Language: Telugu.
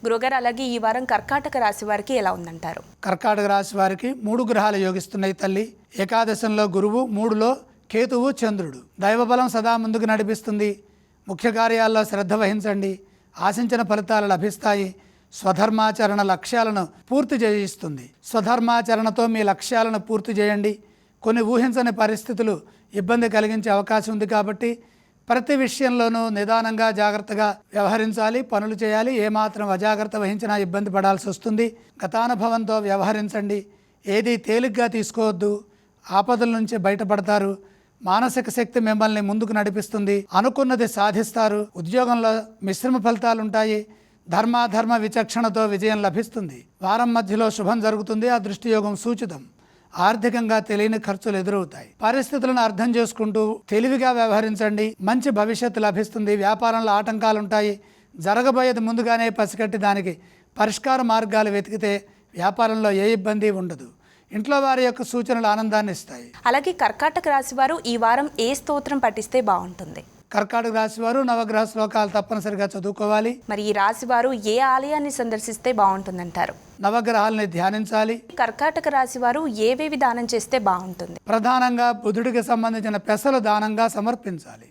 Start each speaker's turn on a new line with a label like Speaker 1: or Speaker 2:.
Speaker 1: గురుగారు, అలాగే ఈ వారం కర్కాటక రాశి వారికి ఎలా ఉందంటారు?
Speaker 2: కర్కాటక రాశి వారికి 3 గ్రహాలు యోగిస్తున్నాయి తల్లి. ఏకాదశంలో గురువు, 3లో కేతువు, చంద్రుడు. దైవబలం సదా ముందుకు నడిపిస్తుంది. ముఖ్య కార్యాల్లో శ్రద్ధ వహించండి. ఆశించిన ఫలితాలు లభిస్తాయి. స్వధర్మాచరణ లక్ష్యాలను పూర్తి చేయిస్తుంది. స్వధర్మాచరణతో మీ లక్ష్యాలను పూర్తి చేయండి. కొన్ని ఊహించని పరిస్థితులు ఇబ్బంది కలిగించే అవకాశం ఉంది కాబట్టి ప్రతి విషయంలోనూ నిదానంగా జాగ్రత్తగా వ్యవహరించాలి, పనులు చేయాలి. ఏమాత్రం అజాగ్రత్త వహించినా ఇబ్బంది పడాల్సి వస్తుంది. గతానుభవంతో వ్యవహరించండి. ఏది తేలిగ్గా తీసుకోవద్దు. ఆపదల నుంచి బయటపడతారు. మానసిక శక్తి మిమ్మల్ని ముందుకు నడిపిస్తుంది. అనుకున్నది సాధిస్తారు. ఉద్యోగంలో మిశ్రమ ఫలితాలు ఉంటాయి. ధర్మాధర్మ విచక్షణతో విజయం లభిస్తుంది. వారం మధ్యలో శుభం జరుగుతుంది. ఆ దృష్టియోగం సూచితం. ఆర్థికంగా తెలియని ఖర్చులు ఎదురవుతాయి. పరిస్థితులను అర్థం చేసుకుంటూ తెలివిగా వ్యవహరించండి. మంచి భవిష్యత్తు లభిస్తుంది. వ్యాపారంలో ఆటంకాలుంటాయి. జరగబోయేది ముందుగానే పసిగట్టి దానికి పరిష్కార మార్గాలు వెతికితే వ్యాపారంలో ఏ ఇబ్బంది ఉండదు. ఇంట్లో వారి యొక్క సూచనలు ఆనందాన్ని ఇస్తాయి.
Speaker 1: అలాగే కర్కాటక రాశి వారు ఈ వారం ఏ స్తోత్రం పఠిస్తే బాగుంటుంది?
Speaker 2: కర్కాటక రాశి వారు నవగ్రహ శ్లోకాలు తప్పనిసరిగా చదువుకోవాలి.
Speaker 1: మరి ఈ రాశి వారు ఏ ఆలయాన్ని సందర్శిస్తే బాగుంటుందంటారు?
Speaker 2: నవగ్రహాలని ధ్యానించాలి.
Speaker 1: కర్కాటక రాశి వారు ఏవేవి దానం చేస్తే బాగుంటుంది?
Speaker 2: ప్రధానంగా బుధుడికి సంబంధించిన పెసలు దానంగా సమర్పించాలి.